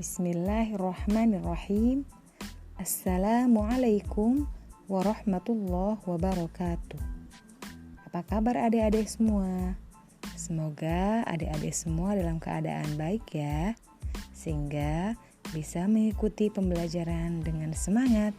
Bismillahirrahmanirrahim. Assalamualaikum warahmatullahi wabarakatuh. Apa kabar adik-adik semua? Semoga adik-adik semua dalam keadaan baik ya, sehingga bisa mengikuti pembelajaran dengan semangat.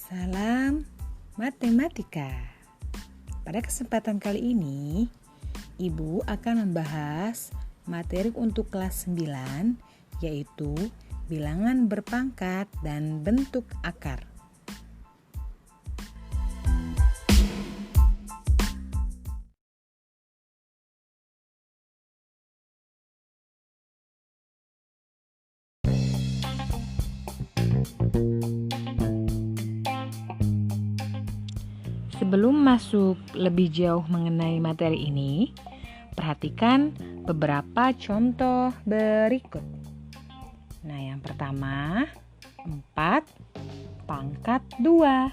Salam matematika. Pada kesempatan kali ini, Ibu akan membahas materi untuk kelas 9, yaitu bilangan berpangkat dan bentuk akar. Sebelum masuk lebih jauh mengenai materi ini, perhatikan beberapa contoh berikut. Nah, yang pertama, 4 pangkat 2.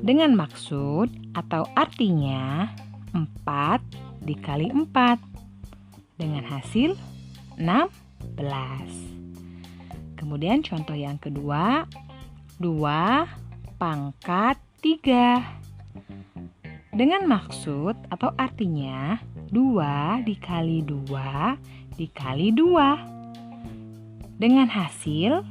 Dengan maksud atau artinya 4 dikali 4 dengan hasil 16. Kemudian contoh yang kedua, 2 pangkat 3. Dengan maksud atau artinya 2 dikali 2 dikali 2 dengan hasil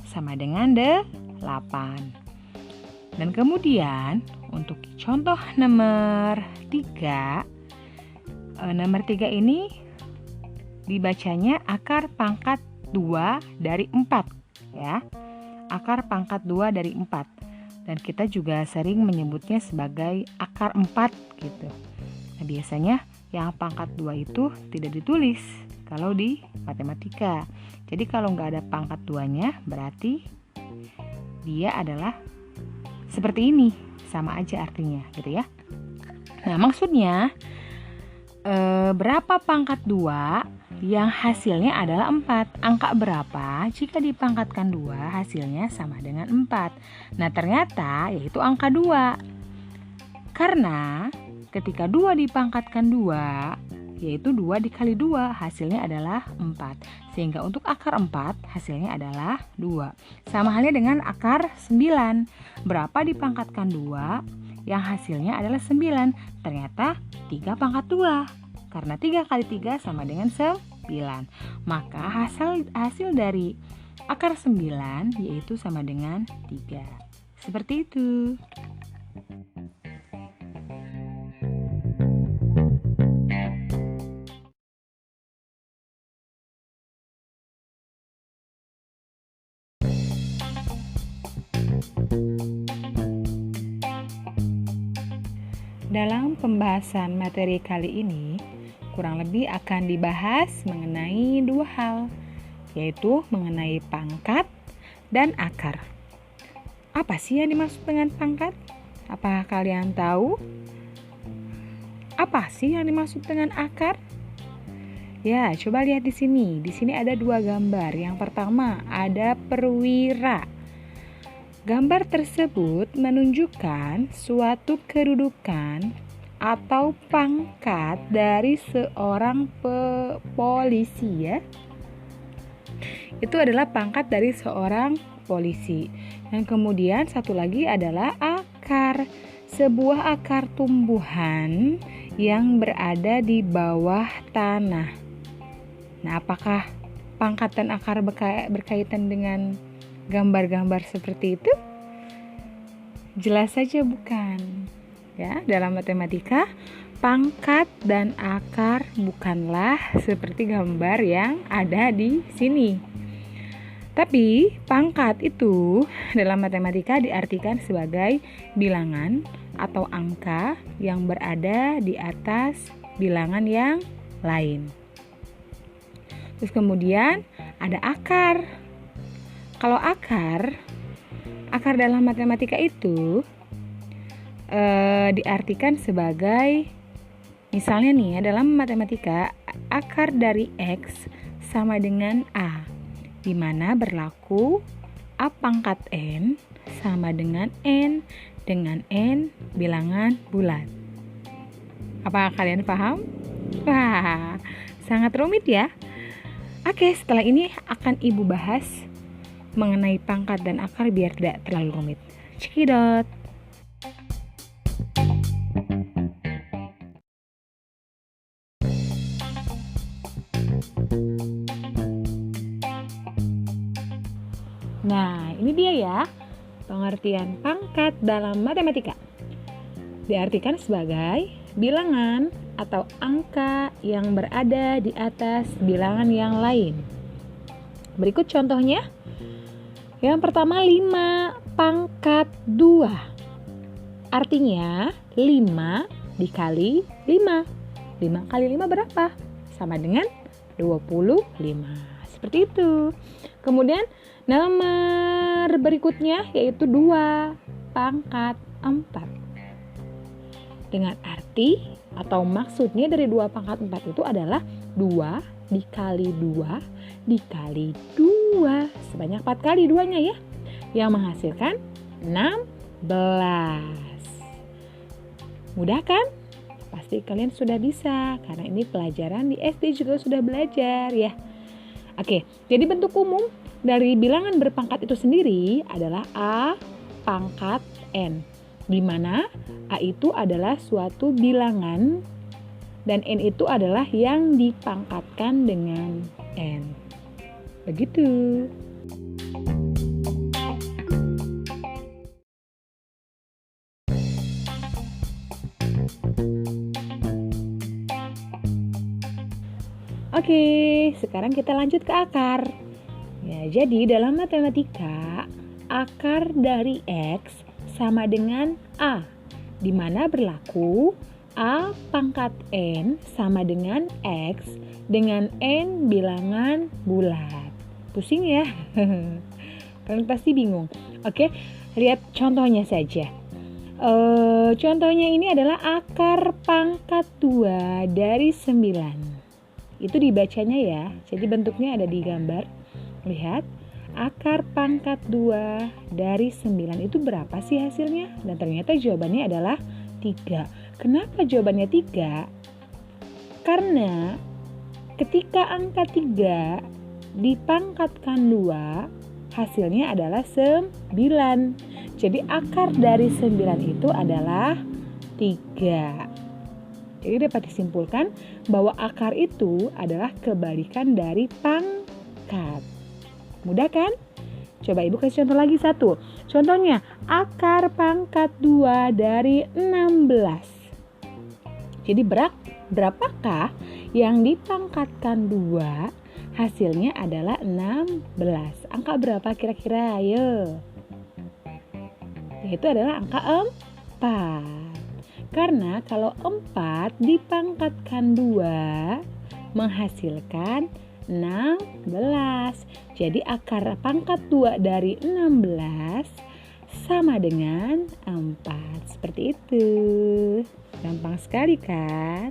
sama dengan 8. Dan kemudian untuk contoh nomor 3, ini dibacanya akar pangkat 2 dari 4 ya. Akar pangkat 2 dari 4. Dan kita juga sering menyebutnya sebagai akar 4 gitu. Nah, biasanya yang pangkat 2 itu tidak ditulis kalau di matematika. Jadi kalau nggak ada pangkat 2-nya berarti dia adalah seperti ini, sama aja artinya gitu ya. Nah, maksudnya berapa pangkat 2 yang hasilnya adalah 4. Angka berapa jika dipangkatkan 2 hasilnya sama dengan 4. Nah, ternyata yaitu angka 2. Karena ketika 2 dipangkatkan 2, yaitu 2 dikali 2 hasilnya adalah 4. Sehingga untuk akar 4 hasilnya adalah 2. Sama halnya dengan akar 9. Berapa dipangkatkan 2 yang hasilnya adalah 9. Ternyata 3 pangkat 2. Karena 3 kali 3 sama dengan 9. Maka hasil dari akar 9 yaitu sama dengan 3. Seperti itu. Dalam pembahasan materi kali ini, kurang lebih akan dibahas mengenai 2 hal, yaitu mengenai pangkat dan akar. Apa sih yang dimaksud dengan pangkat? Apakah kalian tahu? Apa sih yang dimaksud dengan akar? Ya, coba lihat di sini. Di sini ada 2 gambar. Yang pertama ada perwira. Gambar tersebut menunjukkan suatu kedudukan atau pangkat dari seorang polisi ya. Itu adalah pangkat dari seorang polisi. Dan kemudian satu lagi adalah akar. Sebuah akar tumbuhan yang berada di bawah tanah. Nah, apakah pangkat dan akar berkaitan dengan gambar-gambar seperti itu? Jelas saja bukan. Ya, dalam matematika, pangkat dan akar bukanlah seperti gambar yang ada di sini. Tapi pangkat itu dalam matematika diartikan sebagai bilangan atau angka yang berada di atas bilangan yang lain. Terus kemudian ada akar. Kalau akar dalam matematika itu diartikan sebagai Misalnya nih ya, dalam matematika akar dari X sama dengan A, di mana berlaku A pangkat N sama dengan N bilangan bulat. Apa kalian paham? Wah, sangat rumit ya. Oke, setelah ini akan Ibu bahas mengenai pangkat dan akar biar tidak terlalu rumit. Cekidot. Nah, ini dia ya pengertian pangkat dalam matematika. Diartikan sebagai bilangan atau angka yang berada di atas bilangan yang lain. Berikut contohnya. Yang pertama 5 pangkat 2. Artinya 5 dikali 5. 5 kali 5 berapa? Sama dengan 25. Seperti itu. Kemudian nomor berikutnya yaitu 2 pangkat 4. Dengan arti atau maksudnya dari 2 pangkat 4 itu adalah 2 dikali 2 dikali 2. Sebanyak 4 kali 2-nya ya. Yang menghasilkan 16. Mudah kan? Pasti kalian sudah bisa karena ini pelajaran di SD juga sudah belajar ya. Oke, jadi bentuk umum dari bilangan berpangkat itu sendiri adalah A pangkat N, di mana A itu adalah suatu bilangan dan N itu adalah yang dipangkatkan dengan N. Begitu. Oke, sekarang kita lanjut ke akar. Ya, jadi dalam matematika, akar dari X sama dengan A, di mana berlaku A pangkat N sama dengan X dengan N bilangan bulat. Pusing ya? Kalian pasti bingung. Oke, lihat contohnya saja. Contohnya ini adalah akar pangkat 2 dari 9. Itu dibacanya ya, jadi bentuknya ada di gambar. Lihat, akar pangkat 2 dari 9 itu berapa sih hasilnya? Dan ternyata jawabannya adalah 3. Kenapa jawabannya 3? Karena ketika angka 3 dipangkatkan 2, hasilnya adalah 9. Jadi akar dari 9 itu adalah 3. Jadi dapat disimpulkan bahwa akar itu adalah kebalikan dari pangkat. Mudah kan? Coba Ibu kasih contoh lagi satu. Contohnya, akar pangkat 2 dari 16. Jadi berapakah yang dipangkatkan 2? Hasilnya adalah 16. Angka berapa kira-kira? Ayo. Yaitu adalah angka 4. Karena kalau 4 dipangkatkan 2 menghasilkan 16. Jadi akar pangkat 2 dari 16 sama dengan 4. Seperti itu. Gampang sekali kan?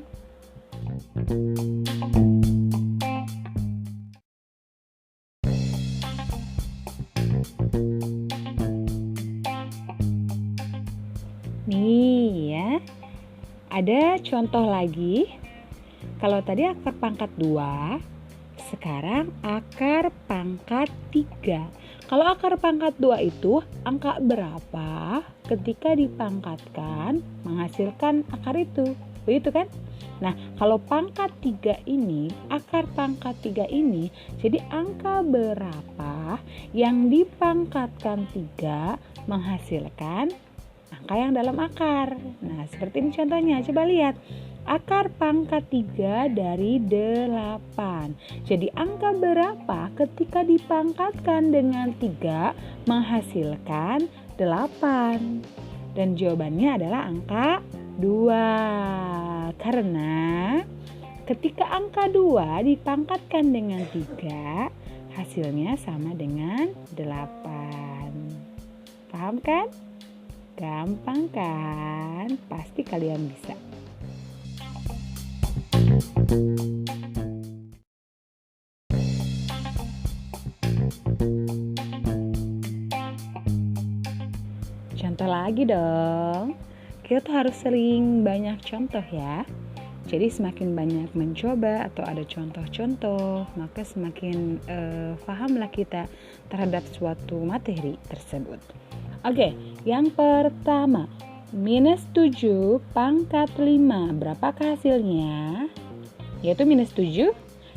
Nih ya, ada contoh lagi. Kalau tadi akar pangkat 2, sekarang akar pangkat 3. Kalau akar pangkat 2 itu angka berapa ketika dipangkatkan menghasilkan akar itu? Begitu kan? Nah, kalau pangkat 3 ini, akar pangkat 3 ini, jadi angka berapa yang dipangkatkan 3 menghasilkan angka yang dalam akar. Nah, seperti ini contohnya. Coba lihat. Akar pangkat 3 dari 8. Jadi angka berapa ketika dipangkatkan dengan 3 menghasilkan 8? Dan jawabannya adalah angka 2. Karena ketika angka 2 dipangkatkan dengan 3, hasilnya sama dengan 8. Paham kan? Gampang kan? Pasti kalian bisa. Contoh lagi dong. Kita tuh harus sering banyak contoh ya. Jadi semakin banyak mencoba atau ada contoh-contoh, maka semakin pahamlah kita terhadap suatu materi tersebut. Oke, yang pertama, -7 pangkat 5. Berapakah hasilnya? Yaitu -7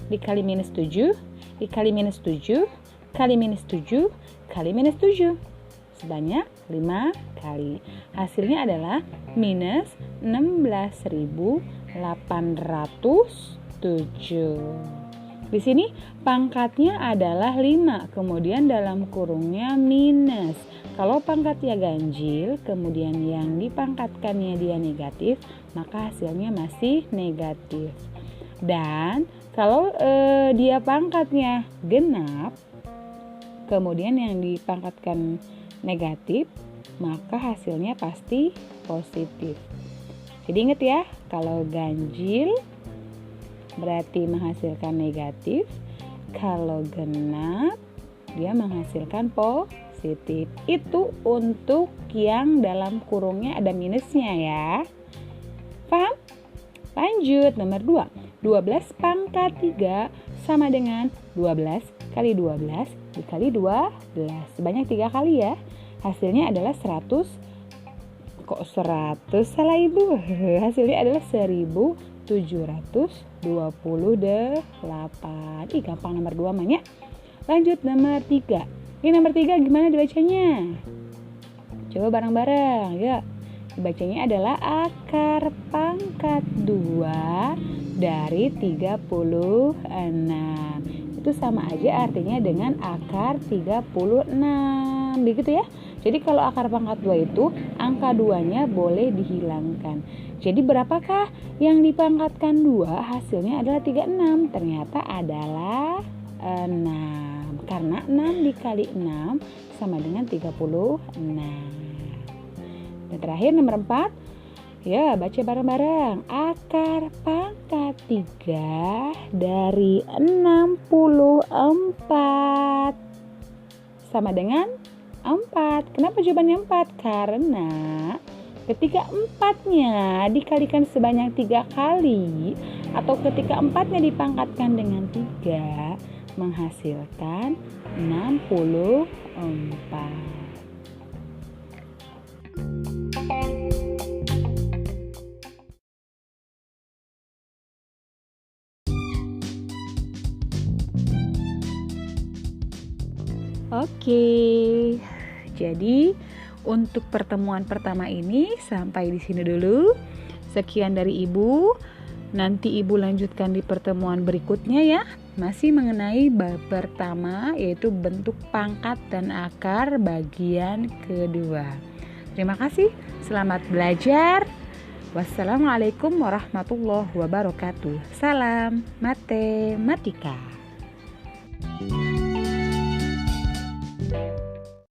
dikali -7 dikali -7 kali -7 kali -7. Sebanyak 5 kali. Hasilnya adalah -16.807. Di sini pangkatnya adalah 5, kemudian dalam kurungnya minus. Kalau pangkatnya ganjil, kemudian yang dipangkatkannya dia negatif, maka hasilnya masih negatif. Dan kalau dia pangkatnya genap, kemudian yang dipangkatkan negatif, maka hasilnya pasti positif. Jadi ingat ya, kalau ganjil berarti menghasilkan negatif, kalau genap dia menghasilkan positif. Itu untuk yang dalam kurungnya ada minusnya ya. Paham? Lanjut nomor 2. 12 pangkat 3 sama dengan 12 kali 12 dikali 12. Sebanyak 3 kali ya. Hasilnya adalah 100. Kok 100? Salah ibu. Hasilnya adalah 1728. Gampang nomor 2 banyak. Lanjut nomor 3. Ini nomor 3 gimana dibacanya? Coba bareng-bareng ya. Dibacanya adalah akar pangkat 2 dari 36. Itu sama aja artinya dengan akar 36. Begitu ya. Jadi kalau akar pangkat 2 itu angka 2-nya boleh dihilangkan. Jadi berapakah yang dipangkatkan 2? Hasilnya adalah 36. Ternyata adalah 6. Karena 6 dikali 6 sama dengan 36. Dan terakhir nomor 4. Ya, baca bareng-bareng. Akar pangkat 3 dari 64 sama dengan 4. Kenapa jawabannya 4? Karena ketika 4-nya dikalikan sebanyak 3 kali atau ketika 4-nya dipangkatkan dengan 3 menghasilkan 64. Oke, jadi untuk pertemuan pertama ini sampai di sini dulu. Sekian dari Ibu. Nanti Ibu lanjutkan di pertemuan berikutnya ya. Masih mengenai bab pertama, yaitu bentuk pangkat dan akar bagian kedua. Terima kasih. Selamat belajar. Wassalamualaikum warahmatullahi wabarakatuh. Salam matematika.